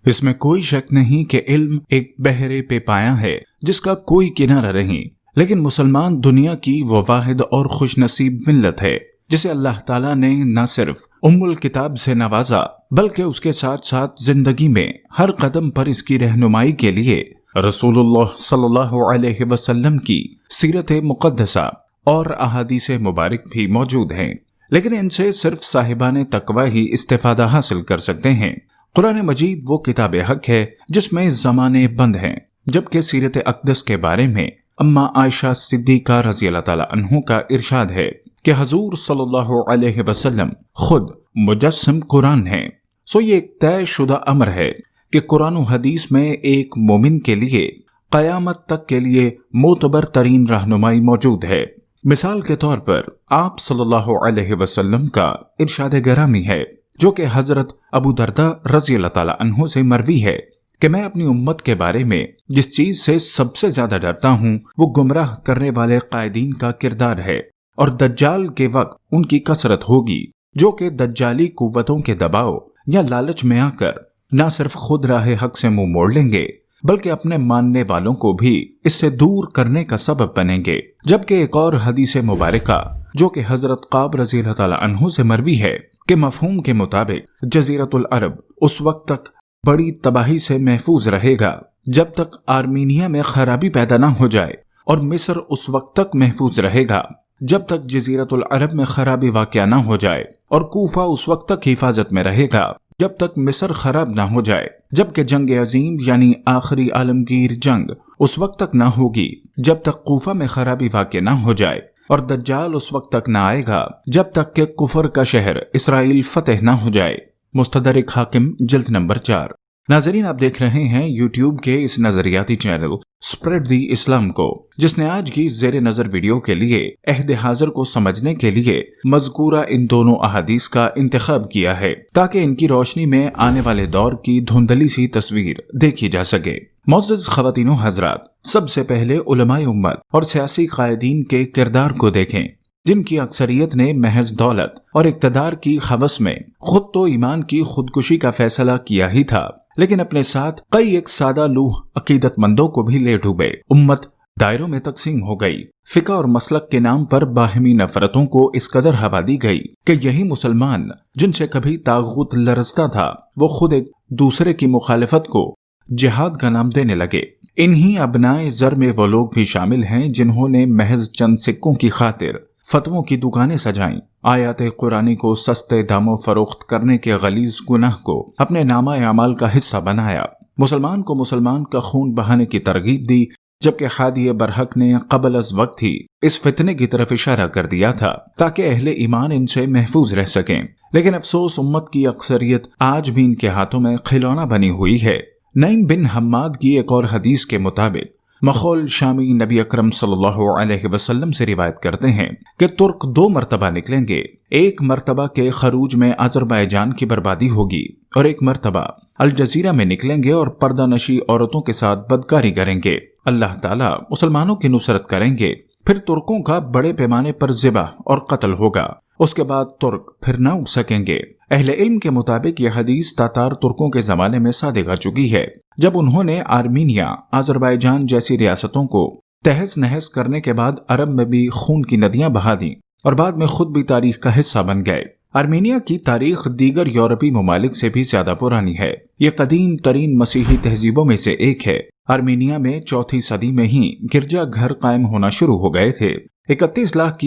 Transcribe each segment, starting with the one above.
اس میں کوئی شک نہیں کہ علم ایک بحر پہ پایا ہے جس کا کوئی کنارہ نہیں، لیکن مسلمان دنیا کی وہ واحد اور خوش نصیب ملت ہے جسے اللہ تعالیٰ نے نہ صرف ام الکتاب سے نوازا بلکہ اس کے ساتھ ساتھ زندگی میں ہر قدم پر اس کی رہنمائی کے لیے رسول اللہ صلی اللہ علیہ وسلم کی سیرت مقدسہ اور احادیث مبارک بھی موجود ہیں، لیکن ان سے صرف صاحبان تقوی ہی استفادہ حاصل کر سکتے ہیں۔ قرآن مجید وہ کتاب حق ہے جس میں زمانے بند ہیں، جبکہ سیرت اقدس کے بارے میں اما عائشہ صدیقہ رضی اللہ تعالیٰ عنہ کا ارشاد ہے کہ حضور صلی اللہ علیہ وسلم خود مجسم قرآن ہیں۔ سو یہ ایک طے شدہ امر ہے کہ قرآن و حدیث میں ایک مومن کے لیے قیامت تک کے لیے معتبر ترین رہنمائی موجود ہے۔ مثال کے طور پر آپ صلی اللہ علیہ وسلم کا ارشاد گرامی ہے جو کہ حضرت ابو درداء رضی اللہ تعالیٰ عنہ سے مروی ہے کہ میں اپنی امت کے بارے میں جس چیز سے سب سے زیادہ ڈرتا ہوں وہ گمراہ کرنے والے قائدین کا کردار ہے، اور دجال کے وقت ان کی کثرت ہوگی جو کہ دجالی قوتوں کے دباؤ یا لالچ میں آ کر نہ صرف خود راہ حق سے منہ موڑ لیں گے بلکہ اپنے ماننے والوں کو بھی اس سے دور کرنے کا سبب بنیں گے۔ جبکہ ایک اور حدیث مبارکہ جو کہ حضرت قاب رضی اللہ تعالیٰ عنہ سے مروی ہے کہ مفہوم کے مطابق جزیرۃ العرب اس وقت تک بڑی تباہی سے محفوظ رہے گا جب تک آرمینیا میں خرابی پیدا نہ ہو جائے، اور مصر اس وقت تک محفوظ رہے گا جب تک جزیرۃ العرب میں خرابی واقع نہ ہو جائے، اور کوفہ اس وقت تک حفاظت میں رہے گا جب تک مصر خراب نہ ہو جائے، جبکہ جنگ عظیم یعنی آخری عالمگیر جنگ اس وقت تک نہ ہوگی جب تک کوفہ میں خرابی واقع نہ ہو جائے، اور دجال اس وقت تک نہ آئے گا جب تک کہ کفر کا شہر اسرائیل فتح نہ ہو جائے۔ مستدرک حاکم جلد نمبر 4۔ ناظرین، آپ دیکھ رہے ہیں یوٹیوب کے اس نظریاتی چینل اسپریڈ دی اسلام کو، جس نے آج کی زیر نظر ویڈیو کے لیے عہد حاضر کو سمجھنے کے لیے مذکورہ ان دونوں احادیث کا انتخاب کیا ہے تاکہ ان کی روشنی میں آنے والے دور کی دھندلی سی تصویر دیکھی جا سکے۔ معزز خواتین و حضرات، سب سے پہلے علماء امت اور سیاسی قائدین کے کردار کو دیکھیں جن کی اکثریت نے محض دولت اور اقتدار کی ہوس میں خود تو ایمان کی خودکشی کا فیصلہ کیا ہی تھا، لیکن اپنے ساتھ کئی ایک سادہ لوح عقیدت مندوں کو بھی لے ڈوبے۔ امت دائروں میں تقسیم ہو گئی، فقہ اور مسلک کے نام پر باہمی نفرتوں کو اس قدر ہوا دی گئی کہ یہی مسلمان جن سے کبھی طاغوت لرزتا تھا وہ خود ایک دوسرے کی مخالفت کو جہاد کا نام دینے لگے۔ انہی ابنائے زر میں وہ لوگ بھی شامل ہیں جنہوں نے محض چند سکوں کی خاطر فتووں کی دکانیں سجائیں، آیات قرآنی کو سستے داموں فروخت کرنے کے غلیظ گناہ کو اپنے نامہ اعمال کا حصہ بنایا، مسلمان کو مسلمان کا خون بہانے کی ترغیب دی، جبکہ ہادی برحق نے قبل از وقت ہی اس فتنے کی طرف اشارہ کر دیا تھا تاکہ اہل ایمان ان سے محفوظ رہ سکیں۔ لیکن افسوس، امت کی اکثریت آج بھی ان کے ہاتھوں میں کھلونا بنی ہوئی ہے۔ نعیم بن حماد کی ایک اور حدیث کے مطابق مخول شامی نبی اکرم صلی اللہ علیہ وسلم سے روایت کرتے ہیں کہ ترک 2 مرتبہ نکلیں گے، ایک مرتبہ کے خروج میں آذربائیجان کی بربادی ہوگی، اور ایک مرتبہ الجزیرہ میں نکلیں گے اور پردہ نشی عورتوں کے ساتھ بدکاری کریں گے۔ اللہ تعالیٰ مسلمانوں کی نصرت کریں گے، پھر ترکوں کا بڑے پیمانے پر ذبح اور قتل ہوگا، اس کے بعد ترک پھر نہ اٹھ سکیں گے۔ اہل علم کے مطابق یہ حدیث تاتار ترکوں کے زمانے میں صادق آ چکی ہے، جب انہوں نے آرمینیا، آذربائیجان جیسی ریاستوں کو تہس نہس کرنے کے بعد عرب میں بھی خون کی ندیاں بہا دیں اور بعد میں خود بھی تاریخ کا حصہ بن گئے۔ آرمینیا کی تاریخ دیگر یورپی ممالک سے بھی زیادہ پرانی ہے، یہ قدیم ترین مسیحی تہذیبوں میں سے ایک ہے۔ آرمینیا میں 4 صدی میں ہی گرجا گھر قائم ہونا شروع ہو گئے تھے۔ 31 لاکھ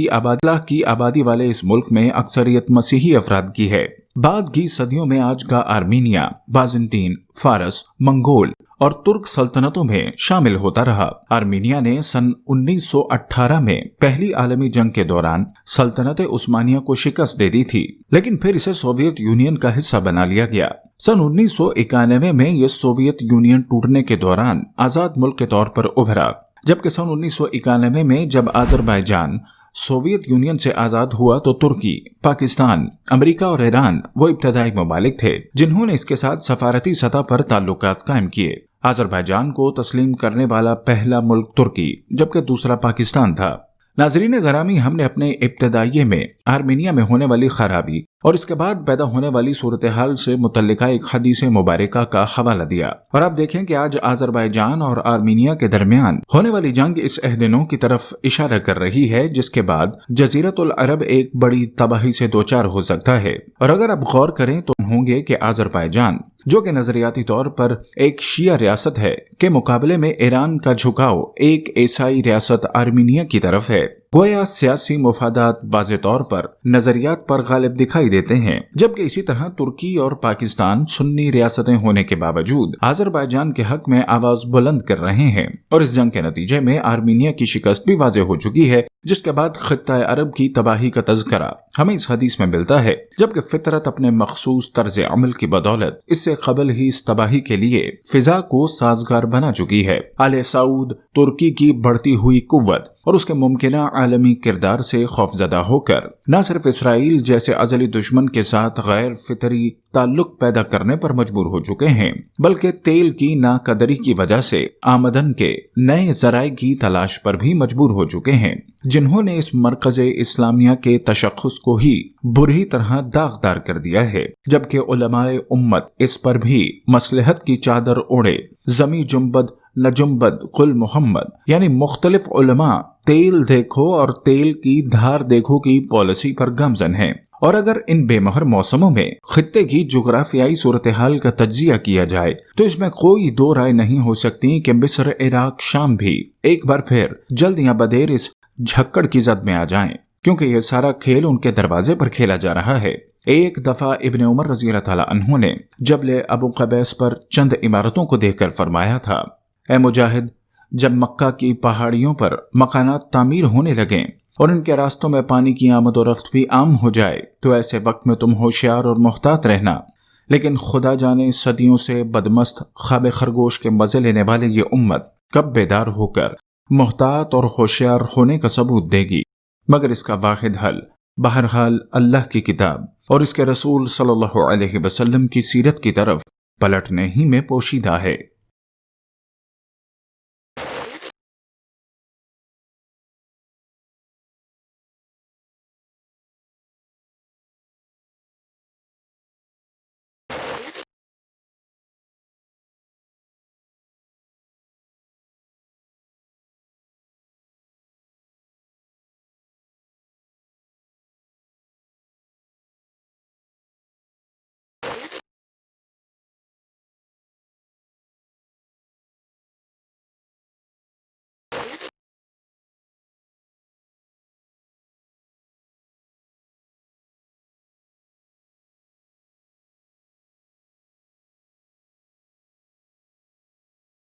کی آبادی والے اس ملک میں اکثریت مسیحی افراد کی ہے۔ بعد کی صدیوں میں آج کا آرمینیا بازنطین، فارس، منگول اور ترک سلطنتوں میں شامل ہوتا رہا۔ آرمینیا نے سن 1918 میں پہلی عالمی جنگ کے دوران سلطنت عثمانیہ کو شکست دے دی تھی، لیکن پھر اسے سوویت یونین کا حصہ بنا لیا گیا۔ سن 1991 میں یہ سوویت یونین ٹوٹنے کے دوران آزاد ملک کے طور پر ابھرا، جبکہ سن 1991 میں جب آذربائیجان سوویت یونین سے آزاد ہوا تو ترکی، پاکستان، امریکہ اور ایران وہ ابتدائی ممالک تھے جنہوں نے اس کے ساتھ سفارتی سطح پر تعلقات قائم کیے۔ آذربائیجان کو تسلیم کرنے والا پہلا ملک ترکی جبکہ دوسرا پاکستان تھا۔ ناظرین گرامی، ہم نے اپنے ابتدائیے میں آرمینیا میں ہونے والی خرابی اور اس کے بعد پیدا ہونے والی صورتحال سے متعلقہ ایک حدیث مبارکہ کا حوالہ دیا، اور آپ دیکھیں کہ آج آذربائیجان اور آرمینیا کے درمیان ہونے والی جنگ اس عہدنوں کی طرف اشارہ کر رہی ہے جس کے بعد جزیرت العرب ایک بڑی تباہی سے دوچار ہو سکتا ہے۔ اور اگر آپ غور کریں تو ہوں گے کہ آذربائیجان، جو کہ نظریاتی طور پر ایک شیعہ ریاست ہے، کے مقابلے میں ایران کا جھکاؤ ایک عیسائی ریاست آرمینیا کی طرف ہے۔ گویا سیاسی مفادات واضح طور پر نظریات پر غالب دکھائی دیتے ہیں، جبکہ اسی طرح ترکی اور پاکستان سنی ریاستیں ہونے کے باوجود آذربائیجان کے حق میں آواز بلند کر رہے ہیں، اور اس جنگ کے نتیجے میں آرمینیا کی شکست بھی واضح ہو چکی ہے، جس کے بعد خطہ عرب کی تباہی کا تذکرہ ہمیں اس حدیث میں ملتا ہے، جبکہ فطرت اپنے مخصوص طرز عمل کی بدولت اس سے قبل ہی اس تباہی کے لیے فضا کو سازگار بنا چکی ہے۔ آل سعود ترکی کی بڑھتی ہوئی قوت اور اس کے ممکنہ عالمی کردار سے خوفزدہ ہو کر نہ صرف اسرائیل جیسے ازلی دشمن کے ساتھ غیر فطری تعلق پیدا کرنے پر مجبور ہو چکے ہیں، بلکہ تیل کی ناقدری کی وجہ سے آمدن کے نئے ذرائع کی تلاش پر بھی مجبور ہو چکے ہیں، جنہوں نے اس مرکز اسلامیہ کے تشخص کو ہی بری طرح داغدار کر دیا ہے، جبکہ علماء امت اس پر بھی مصلحت کی چادر اوڑھے زمی جنبد نہ جنبد قل محمد، یعنی مختلف علماء تیل دیکھو اور تیل کی دھار دیکھو کی پالیسی پر گامزن ہیں۔ اور اگر ان بے مہر موسموں میں خطے کی جغرافیائی صورتحال کا تجزیہ کیا جائے تو اس میں کوئی دو رائے نہیں ہو سکتی کہ مصر، عراق، شام بھی ایک بار پھر جلد یا بدیر اس جھکڑ کی زد میں آ جائیں، کیونکہ یہ سارا کھیل ان کے دروازے پر کھیلا جا رہا ہے۔ ایک دفعہ ابن عمر رضی اللہ تعالیٰ عنہ نے جبل ابو قبیس پر چند عمارتوں کو دیکھ کر فرمایا تھا، اے مجاہد، جب مکہ کی پہاڑیوں پر مکانات تعمیر ہونے لگیں اور ان کے راستوں میں پانی کی آمد و رفت بھی عام ہو جائے تو ایسے وقت میں تم ہوشیار اور محتاط رہنا، لیکن خدا جانے صدیوں سے بدمست خواب خرگوش کے مزے لینے والے یہ امت کب بیدار ہو کر محتاط اور ہوشیار ہونے کا ثبوت دے گی، مگر اس کا واحد حل بہرحال اللہ کی کتاب اور اس کے رسول صلی اللہ علیہ وسلم کی سیرت کی طرف پلٹنے ہی میں پوشیدہ ہے۔